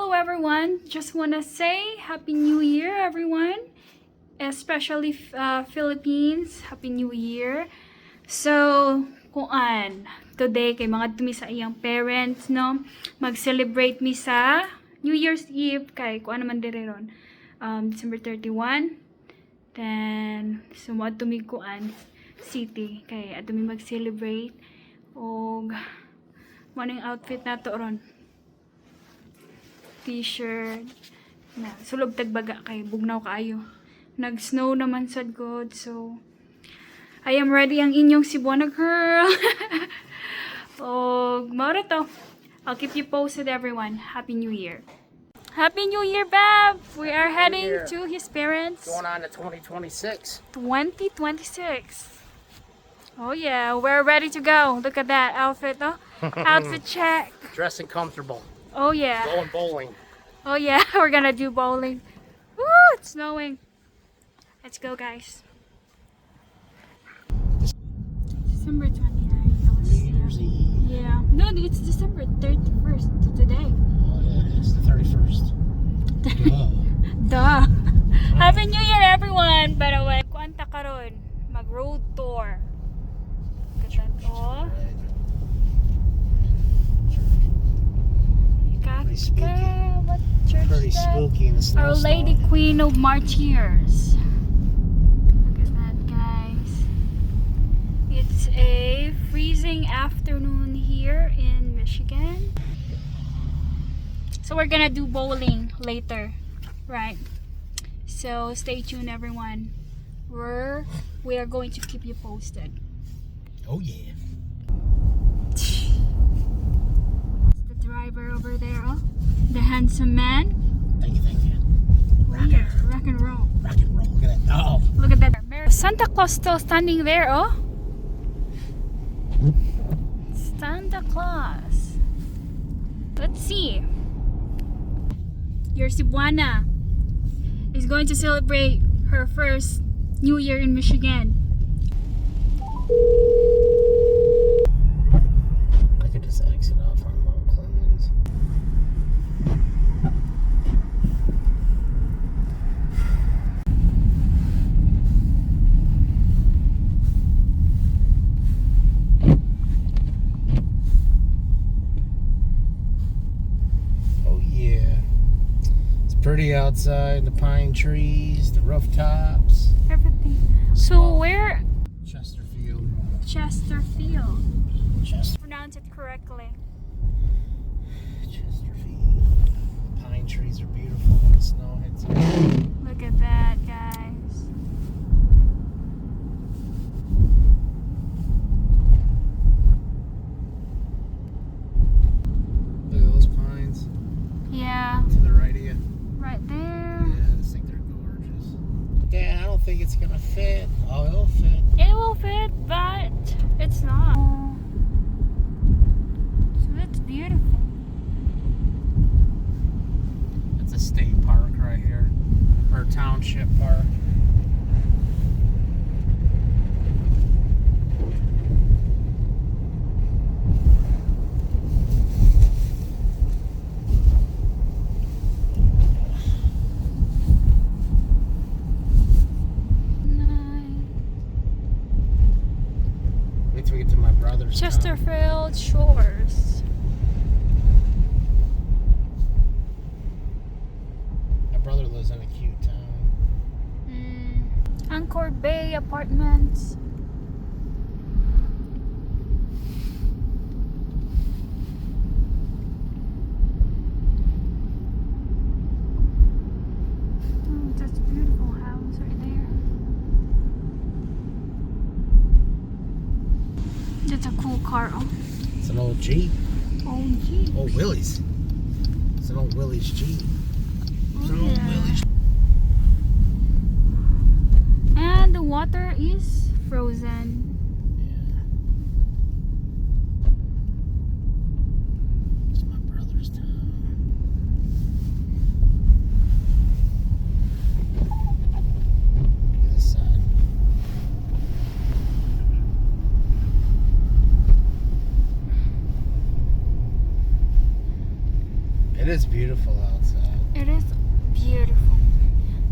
Hello everyone! Just wanna say Happy New Year everyone! Especially Philippines, Happy New Year! So, today kay mga dumi sa iyang parents, no? Mag-celebrate mi sa New Year's Eve kay naman dire ron. December 31. Then, sumuad tumi city kay atumi mag-celebrate og morning outfit nato ron. T-shirt na sulog tagbaga kay bugnaw kaayo. Nag-snow naman sad god, so I am ready ang inyong Cebuana girl. Og mao to. I'll keep you posted everyone. Happy New Year. Happy New Year, Bab! We are heading to his parents. Going on to 2026. 2026. Oh yeah, we're ready to go. Look at that outfit, no? Outfit check. Dressing comfortable. Oh yeah. Going bowling. Oh yeah, we're gonna do bowling. Woo! It's snowing. Let's go, guys. December 29th. New Year's Eve. Yeah. No, it's December 31st to today. Oh, yeah, it's the 31st. Duh. Happy New Year, everyone! By the way, kuanta karon mag-road tour. Look at that, oh. Pretty spooky. What church Pretty is that? spooky in the snow. Our Lady Queen of Martyrs. Look at that, guys. It's a freezing afternoon here in Michigan. So we're gonna do bowling later, right? So stay tuned, everyone. We are going to keep you posted. Oh yeah. The driver over there, oh, the handsome man. Thank you, thank you. Rock and roll. Rock and roll. Look at that. Oh. Look at that. Santa Claus still standing there, oh. Santa Claus. Let's see. Your Cebuana is going to celebrate her first New Year in Michigan. I could just exit off on Mount Clemens. Oh yeah. It's pretty outside. The pine trees, the rooftops. Everything. So where? Chesterfield. Chesterfield. Chester. Pronounce it correctly. Chesterfield. Pine trees are beautiful when the snow hits them. Look at that, guys. Look at those pines Yeah, to the right of you. right there. Yeah, I just think they're gorgeous. Dad, I don't think it's gonna fit. Oh, it'll fit. It will fit, but it's not. So it's beautiful. It's a state park right here, or township park. Wait till we get to my brother's town. Chesterfield Shores. My brother lives in a cute town. Anchor Bay Apartments. Oh, that's a beautiful house right there. That's a cool car. Oh, It's an old Jeep. Jeep. Old Willie's. It's an old Willie's Jeep. It's an Oh, old yeah. Willie's. And the water is frozen. It's my brother's town. Look at this side. is beautiful outside. It is beautiful.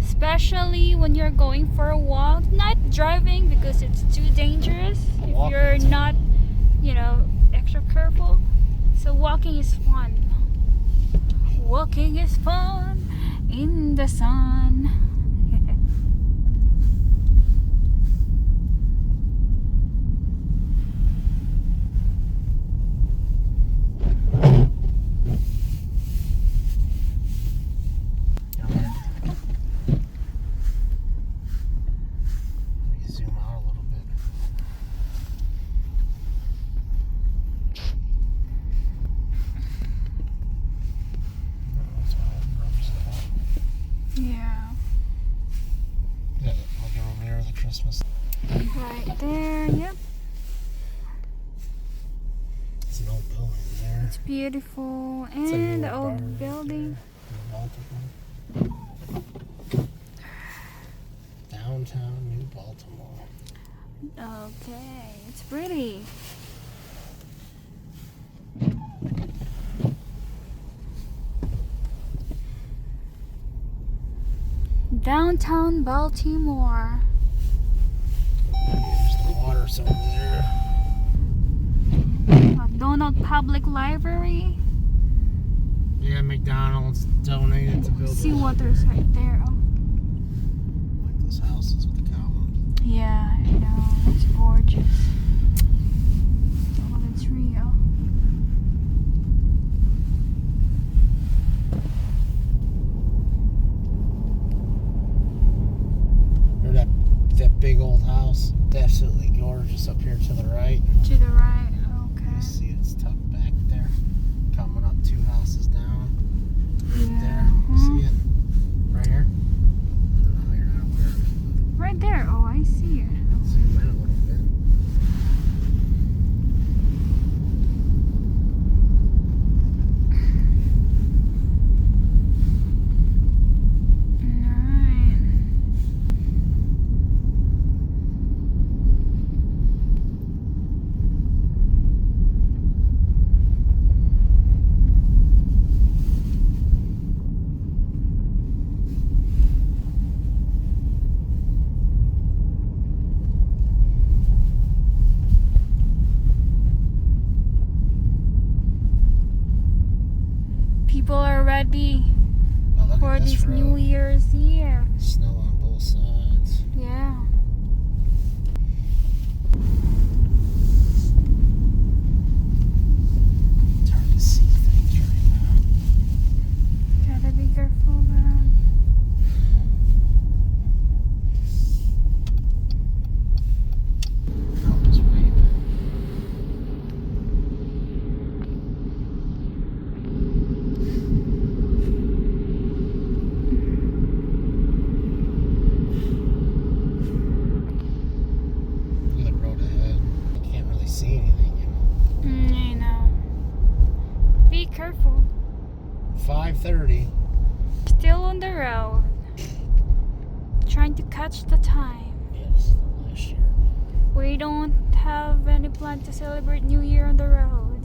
Especially when you're going for a walk. Not driving because it's too dangerous if Walking you're is not, extra careful. So walking is fun. Walking is fun in the sun. Zoom out a little bit. Yeah. Yeah, I'll go over there with the Christmas. Right there. Yep. It's an old building there. It's beautiful. It's a And new the bar old right building. there in Baltimore. Downtown New Baltimore. Okay. It's pretty. Downtown Baltimore. There's the water's over there. McDonald Public Library. Yeah, McDonald's donated to build Seawater's right there. Oh. like those houses with the columns. Yeah, I know. It's gorgeous. Oh, that's real. Or that big old house. It's absolutely gorgeous up here to the right. To the right. You Okay. see it's tucked back there. Coming up 2 houses down. Right Yeah. there. You see it? Right here? I don't know, you're not aware of it. Right there. Oh, I see it. But zoom in a little bit. Alright. People are ready Oh, look for at this road. New Year's Eve. Snow on both sides. Yeah. It's hard to see things right Gotta be careful, man. now. Oh, just wait. Look at the road ahead. You can't really see anything, you know. I know. Be careful. 5:30. Still on the road. Trying to catch the time. Yes, last year. We don't have any plan to celebrate New Year on the road.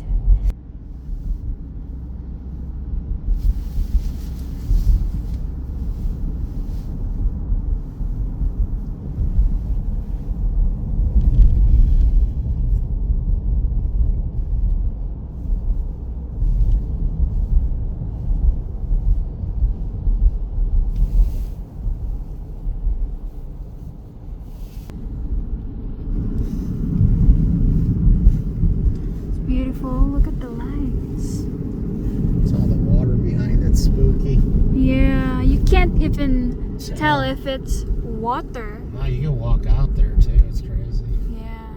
It's beautiful. Look at the lights. It's all the water behind it, spooky. Yeah, you can't even So- tell if it's water. Wow, you can walk out there too. It's crazy. Yeah.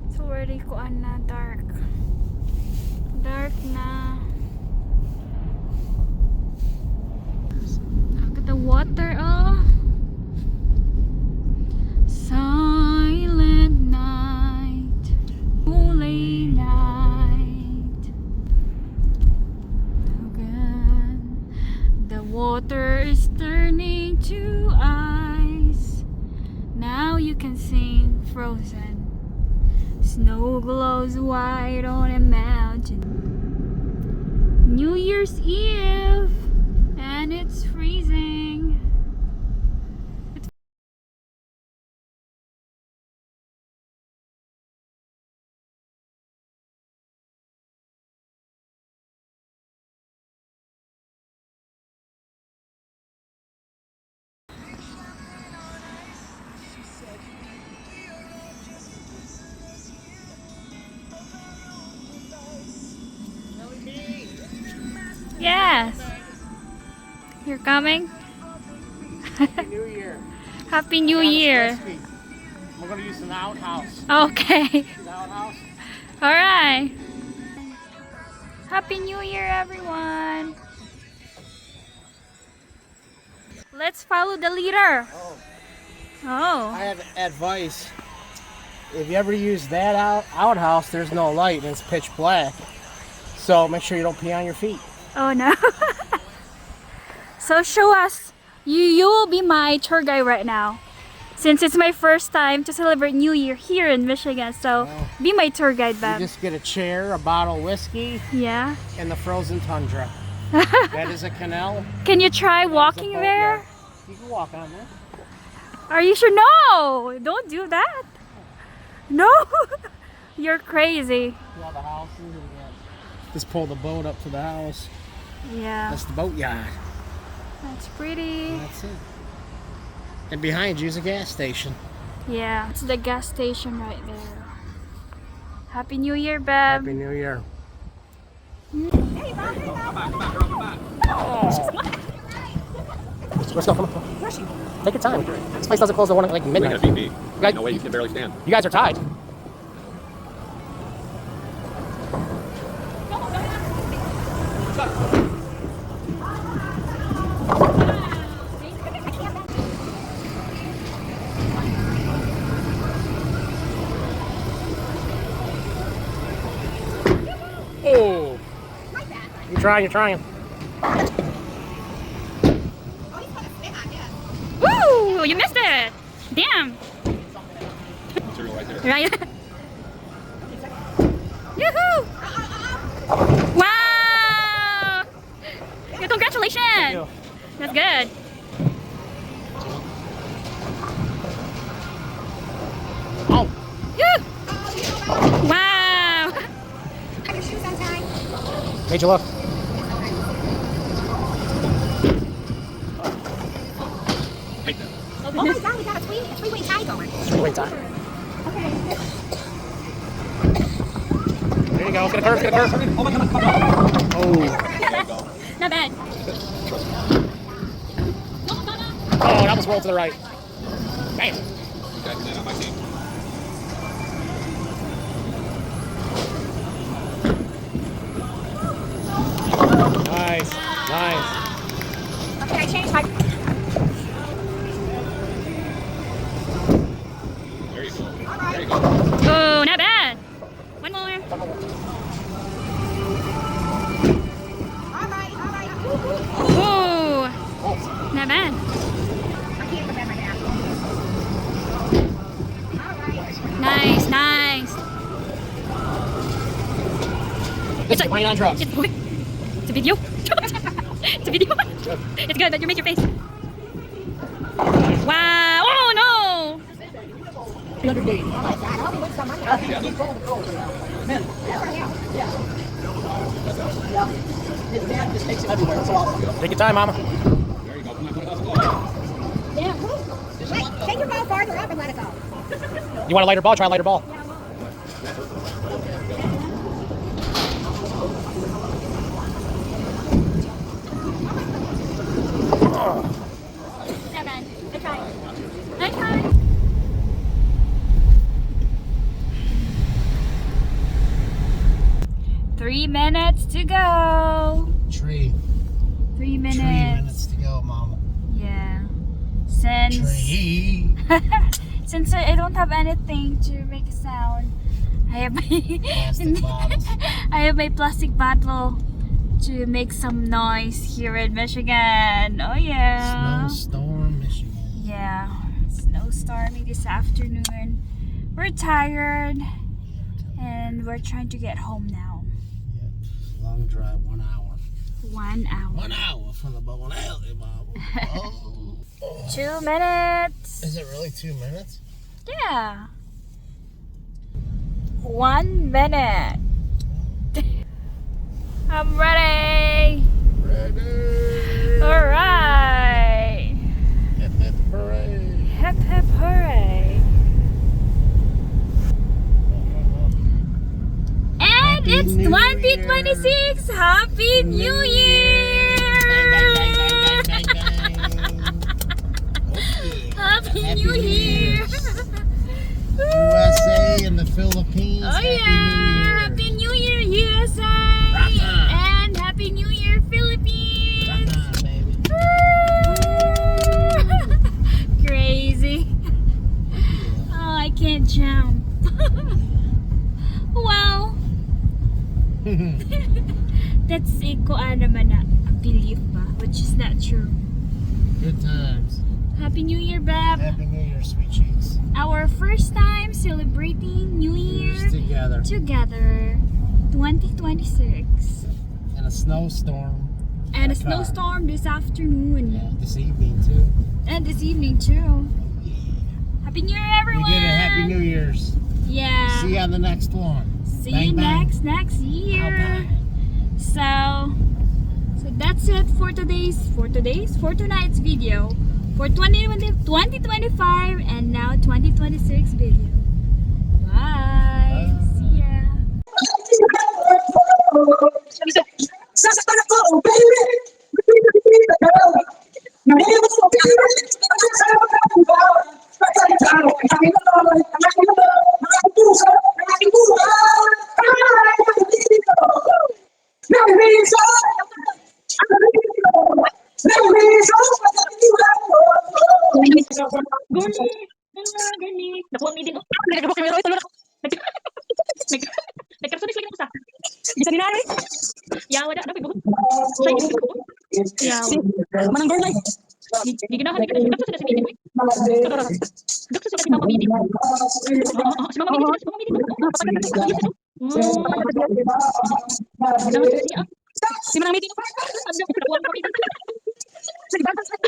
It's already kuan na dark. Dark na. Look at the water, oh. Silent night. Holy night. Again. The water is turning to ice. Now can sing Frozen. Snow glows white on a mountain. New Year's Eve, and it's freezing. Yes. You're coming? Happy New Year. Happy New Year. We're gonna use an outhouse. Okay. The outhouse. Alright. Happy New Year, everyone. Let's follow the leader. Oh. Oh. I have advice. If you ever use that outhouse, there's no light and it's pitch black. So make sure you don't pee on your feet. Oh no. So show us. You will be my tour guide right now. Since it's my first time to celebrate New Year here in Michigan. So be my tour guide, You Bam. just get a chair, a bottle of whiskey, Yeah. and the frozen tundra. That is a canal. Can you try walking boat, there? yeah. You can walk on there. Are you sure? No! Don't do that. No! You're crazy. See all the houses and just pull the boat up to the house. Yeah. That's the boatyard. That's pretty. That's it. And behind you is a gas station. Yeah. It's the gas station right there. Happy New Year, Beb. Happy New Year. Let's go. Come on. Take your time. This place doesn't close till like We midnight. got a beat me. Guys- No way, you can barely stand. You guys are tied. Oh! You're trying. Woo! You missed it! Damn! Cereal right there. Right? Yoo-hoo! Wow! Yeah, congratulations! you. That's good. Oh! Yoo! Wow! Have your shoes untied. Made you look. Hate that. Oh my god, we got a three-way tie going. Wait time. Okay. There you go. Get a curve. Oh. Not bad. Oh, that was rolled to the right. Bam. You guys are on my team. Nice. Okay, I changed my. There you go. Alright. There you go. Oh, not bad. One more. Alright. Oh, not bad. I can't put that right now. Alright. Nice. It's like on drugs. It's a video. It's a video. It's good, but you make your face. Wow. Oh no. 300 days. Oh my god, I hope we win some money. Take your time, Mama. There you go. Come on, put it up. Wait, take your ball farther up and let it go. You want a lighter ball? Try a lighter ball. Not bad. Good try. Nice try. Three minutes to go. Tree. 3 minutes. 3 minutes to go, Mama. Yeah. Since Tree. since I don't have anything to make a sound, I have my Plastic bottles. I have my plastic bottle to make some noise here in Michigan. Oh yeah. Snowstorm, Michigan. Yeah. Snowstorm. stormy this afternoon. We're tired and we're trying to get home now. Long drive, 1 hour. 1 hour. 1 hour from the Bone Alley, Mama. Oh. 2 minutes. Is it really 2 minutes? Yeah. 1 minute. I'm ready. Ready. Alright. Hip hip hooray. Hip hip hooray. And Happy it's New 2026. Happy New Year. Bang, bang, bang, bang, bang, bang. Okay. Happy Happy New New Year. USA and the Philippines. Oh Happy yeah. Happy New Year USA. Rock on. And Happy New Year Philippines. Rock on, baby. Crazy. Oh, I can't jump. Well, that's naman na belief ba, which is not true. Good times. Happy New Year, Beb. Happy New Year, sweet cheeks. Our first time celebrating New Year Years together. together. 2026. And a snowstorm. And a Car. snowstorm this afternoon. Yeah, this evening too. And this evening too. Happy New Year, We everyone! did it. Happy New Year's. Yeah. See you on the next one. See Bang, you bang. next year. Bye, bye. So that's it for tonight's video. For 2025 and now 2026 video. Bye. See ya. Nakuha mi din. Nagkabok kami ro tulog. Nagkapsunis lagi mo sa. Bisa dinari. Ya wala na pagbuhot. Chinese ko. Ya. Manang girl life. Di ganahan kita kapsunis na si Midi. Kapsunis na si Mama Midi. Si Mama Midi, si Mama Midi. Si Mama Midi.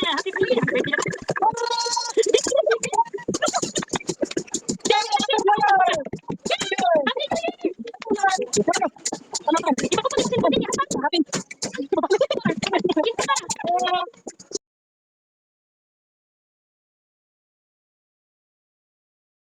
Happy New Year!